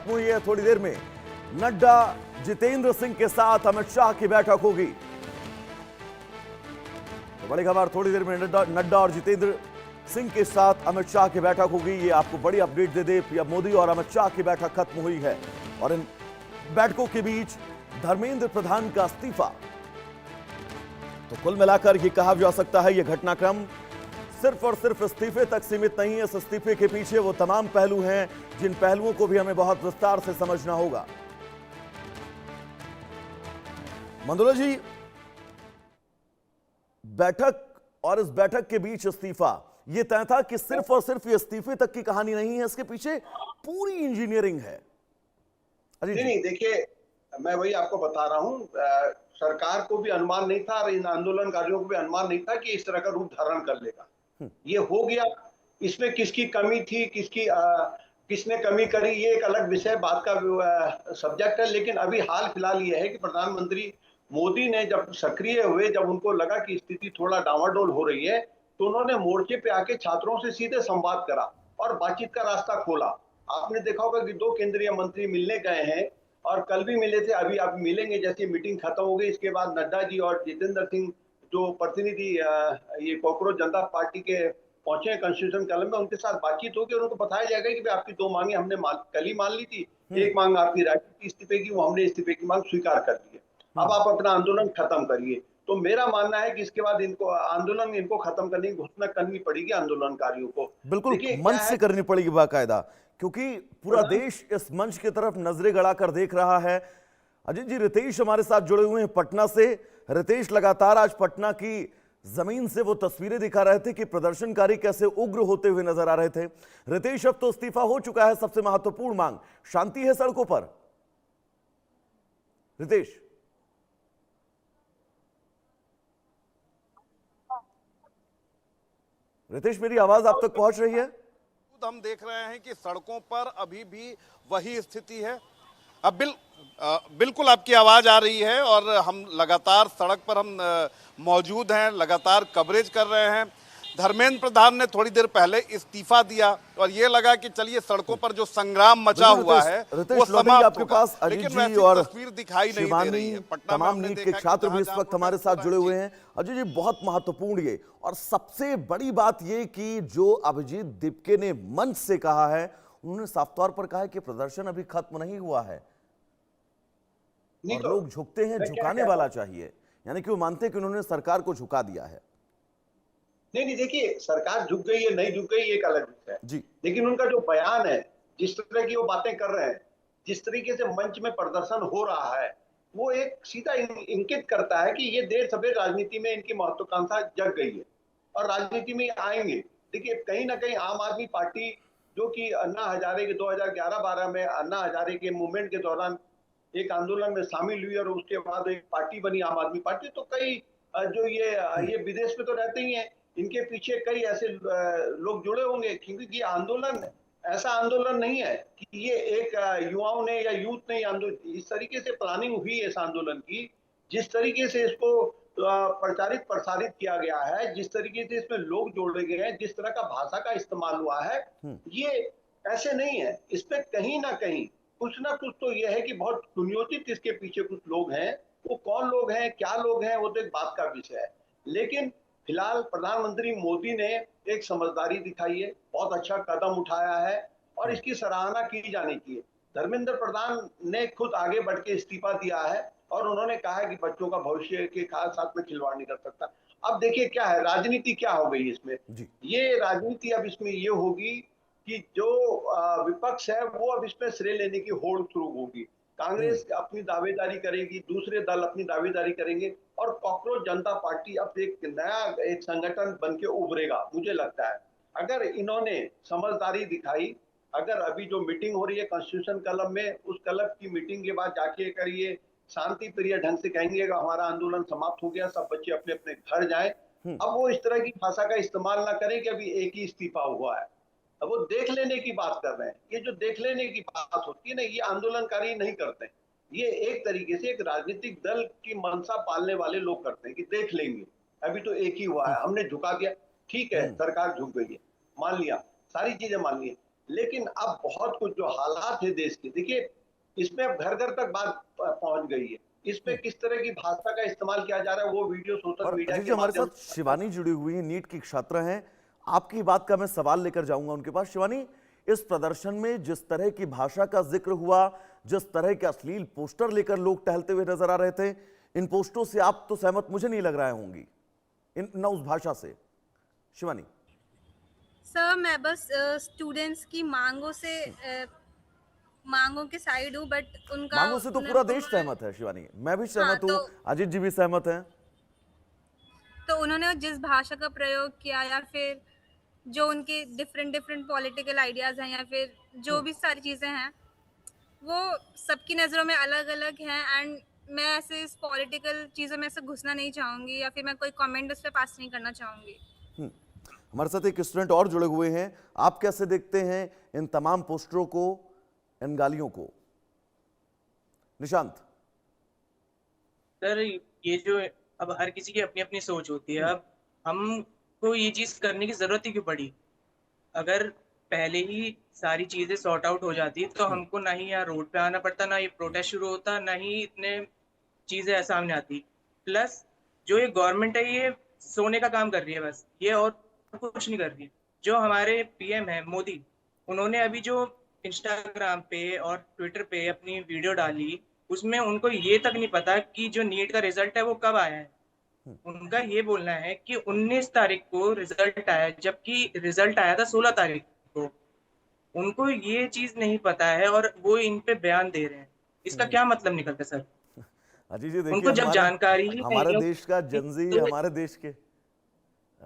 खत्म हुई है। थोड़ी देर में नड्डा जितेंद्र सिंह के साथ अमित शाह की बैठक होगी। तो बड़ी खबर, थोड़ी देर में नड्डा और जितेंद्र सिंह के साथ अमित शाह की बैठक होगी। ये आपको बड़ी अपडेट दे दे, पीएम मोदी और अमित शाह की बैठक खत्म हुई है और इन बैठकों के बीच धर्मेंद्र प्रधान का इस्तीफा। तो कुल मिलाकर यह कहा जा सकता है, यह घटनाक्रम सिर्फ और सिर्फ इस्तीफे तक सीमित नहीं है। इस इस्तीफे के पीछे वो तमाम पहलू हैं जिन पहलुओं को भी हमें बहुत विस्तार से समझना होगा। मंदोला जी, बैठक और इस बैठक के बीच इस्तीफा, यह तय था कि सिर्फ और सिर्फ ये इस्तीफे तक की कहानी नहीं है, इसके पीछे पूरी इंजीनियरिंग है। नहीं, देखिए मैं वही आपको बता रहा हूं, सरकार को भी अनुमान नहीं था और इन आंदोलनकारियों को भी अनुमान नहीं था कि इस तरह का रूप धारण कर लेगा। ये हो गया। इसमें किसकी कमी थी, किसने कमी करी, ये एक अलग विषय, बात का सब्जेक्ट है। लेकिन अभी हाल फिलहाल ये है कि प्रधानमंत्री मोदी ने जब सक्रिय हुए, जब उनको लगा कि स्थिति थोड़ा डावाडोल हो रही है, तो उन्होंने मोर्चे पे आके छात्रों से सीधे संवाद करा और बातचीत का रास्ता खोला। आपने देखा होगा कि 2 केंद्रीय मंत्री मिलने गए हैं और कल भी मिले थे, अभी आप मिलेंगे। जैसे मीटिंग खत्म हो गई, इसके बाद नड्डा जी और जितेंद्र सिंह जो प्रतिनिधि ये कॉकरोच जनता पार्टी के पहुंचे कॉन्स्टिट्यूशन कॉलम में, उनके साथ बातचीत होगी और उनको बताया जाएगा कि आपकी 2 मांगे हमने कल ही मान ली थी। एक मांग आपकी राजनीतिक इस्तीफे की, वो हमने इस्तीफे की मांग स्वीकार कर दी है। अब आप अपना आंदोलन खत्म करिए। तो मेरा मानना है कि इसके बाद इनको खत्म करने की घोषणा करनी पड़ेगी आंदोलनकारियों को। बिल्कुल मंच से करनी पड़ेगी बाकायदा, क्योंकि पूरा देश इस मंच की तरफ नजरें गड़ाकर देख रहा है। अजीत जी, रितेश हमारे साथ जुड़े हुए हैं पटना से। रितेश, लगातार आज पटना की जमीन से वो तस्वीरें दिखा रहे थे कि प्रदर्शनकारी कैसे उग्र होते हुए नजर आ रहे थे। रितेश, अब तो इस्तीफा हो चुका है, सबसे महत्वपूर्ण मांग शांति है सड़कों पर। रितेश, मेरी आवाज आप तक पहुंच रही है? हम देख रहे हैं कि सड़कों पर अभी भी वही स्थिति है। अब बिल्कुल आपकी आवाज आ रही है और हम लगातार सड़क पर हम मौजूद हैं, लगातार कवरेज कर रहे हैं। धर्मेंद्र प्रधान ने थोड़ी देर पहले इस्तीफा दिया और ये लगा कि चलिए सड़कों पर जो संग्राम मचा हुआ है वो समाप्त आपके पास अजीत जी और तस्वीर दिखाई नहीं दे रही है। तमाम नीट के छात्र भी इस वक्त हमारे साथ जुड़े हुए हैं। अजीत जी, बहुत महत्वपूर्ण ये और सबसे बड़ी बात ये कि जो अभिजीत दिपके ने मंच से कहा है, उन्होंने साफ तौर पर कहा है कि प्रदर्शन अभी खत्म नहीं हुआ है और लोग झुकते हैं, झुकाने वाला चाहिए। यानी कि वो मानते हैं कि उन्होंने सरकार को झुका दिया है। नहीं, देखिए, सरकार झुक गई है नहीं झुक गई एक अलग विषय है, लेकिन उनका जो बयान है, जिस तरह की वो बातें कर रहे हैं, जिस तरीके से मंच में प्रदर्शन हो रहा है, वो एक सीधा इंगित करता है कि ये देर सवेर राजनीति में इनकी महत्वाकांक्षा जग गई है और राजनीति में आएंगे। देखिए, कहीं ना कहीं आम आदमी पार्टी, जो कि अन्ना हजारे के 2011-12 में अन्ना हजारे के मूवमेंट के दौरान एक आंदोलन में शामिल हुई और उसके बाद एक पार्टी बनी आम आदमी पार्टी, तो कई जो ये विदेश में तो रहते ही हैं, इनके पीछे कई ऐसे लोग जुड़े होंगे, क्योंकि ये आंदोलन ऐसा आंदोलन नहीं है कि ये एक युवाओं ने या यूथ ने इस तरीके से प्लानिंग हुई है इस आंदोलन की, जिस तरीके से इसको प्रचारित प्रसारित किया गया है, जिस तरीके से इसमें लोग जोड़े गए हैं, जिस तरह का भाषा का इस्तेमाल हुआ है, ये ऐसे नहीं है। इसमें कहीं ना कहीं कुछ ना कुछ तो यह है कि बहुत सुनियोजित इसके पीछे कुछ लोग हैं। वो कौन लोग हैं, क्या लोग हैं, वो तो एक बात का विषय है। लेकिन फिलहाल प्रधानमंत्री मोदी ने एक समझदारी दिखाई है, बहुत अच्छा कदम उठाया है और इसकी सराहना की जानी चाहिए। धर्मेंद्र प्रधान ने खुद आगे बढ़ के इस्तीफा दिया है और उन्होंने कहा है कि बच्चों का भविष्य के साथ में खिलवाड़ नहीं कर सकता। अब देखिए क्या है, राजनीति क्या हो गई इसमें। ये राजनीति अब इसमें ये होगी कि जो विपक्ष है वो अब इसमें श्रेय लेने की होड़ शुरू होगी। कांग्रेस अपनी दावेदारी करेगी, दूसरे दल अपनी दावेदारी करेंगे और कॉकरोच जनता पार्टी अब एक नया संगठन बन के उभरेगा। मुझे लगता है अगर इन्होंने समझदारी दिखाई, अगर अभी जो मीटिंग हो रही है कॉन्स्टिट्यूशन क्लब में, उस क्लब की मीटिंग के बाद जाके अगर ये शांति प्रिय ढंग से कहेंगे हमारा आंदोलन समाप्त हो गया, सब बच्चे अपने अपने घर जाएं, अब वो इस तरह की भाषा का इस्तेमाल ना करें कि अभी एक ही इस्तीफा हुआ है। अब वो देख लेने की बात कर रहे हैं। ये जो देख लेने की बात होती है ना, ये आंदोलनकारी नहीं करते। ये एक तरीके से एक राजनीतिक दल की मंशा पालने वाले लोग करते हैं कि देख लेंगे, अभी तो एक ही हुआ है, हमने झुका दिया, ठीक है, सरकार झुक गई है, मान लिया, सारी चीजें मान ली, लेकिन अब बहुत कुछ जो हालात है देश के, देखिए इसमें अब घर घर तक बात पहुंच गई है। इसमें किस तरह की भाषा का इस्तेमाल किया जा रहा है वो वीडियो सोशल और मीडिया अजय जी, के हमारे माध्यम साथ से। शिवानी जुड़ी हुई है, नीट की छात्रा हैं। आपकी बात का मैं सवाल लेकर जाऊंगा उनके पास। शिवानी, इस प्रदर्शन में जिस तरह की भाषा का जिक्र हुआ, जिस तरह के अश्लील पोस्टर लेकर लोग टहलते हुए नजर आ रहे थे, इन पोस्टरों से आप तो सहमत मुझे नहीं लग रहा होंगी, इन न उस भाषा से। शिवानी सर, मैं बस स्टूडेंट्स की मांगों के साइड हूँ, बट उनका मांगों से तो पूरा देश सहमत है शिवानी, मैं भी हाँ, सहमत हूं, अजीत जी भी सहमत हैं। तो उन्होंने जिस भाषा का प्रयोग किया, या फिर जो उनके डिफरेंट डिफरेंट पॉलिटिकल आइडियाज हैं, या फिर जो भी सारी चीजें हैं, वो सबकी नज़रों में अलग अलग हैं। एंड मैं ऐसे इस पॉलिटिकल चीज़ों में ऐसे घुसना नहीं चाहूँगी, या फिर मैं कोई कमेंट उस पर पास नहीं करना चाहूँगी। हमारे साथ एक स्टूडेंट और जुड़े हुए हैं। आप कैसे देखते हैं इन तमाम पोस्टरों को, इन गालियों को? निशांत सर, ये जो अब हर किसी की अपनी अपनी सोच होती है। अब हमको ये चीज करने की जरूरत ही क्यों पड़ी? अगर पहले ही सारी चीजें सॉर्ट आउट हो जाती तो हमको ना ही यहाँ रोड पे आना पड़ता, ना ये प्रोटेस्ट शुरू होता, ना ही इतने चीजें सामने आती। प्लस जो ये गवर्नमेंट है ये सोने का काम कर रही है बस, ये और कुछ नहीं कर रही है। जो हमारे पीएम है मोदी, उन्होंने अभी जो इंस्टाग्राम पे और ट्विटर पे अपनी वीडियो डाली, उसमें उनको ये तक नहीं पता कि जो नीट का रिजल्ट है वो कब आया है। उनका ये बोलना है कि 19 तारीख को रिजल्ट आया, जबकि रिजल्ट आया था 16 तारीख को। उनको ये चीज नहीं पता है और वो इन पे बयान दे रहे हैं। इसका क्या मतलब निकलता है सर? अजीत जी, देखिए उनको जब जानकारी ही नहीं हमारे है देश का जनजी, तो हमारे देश के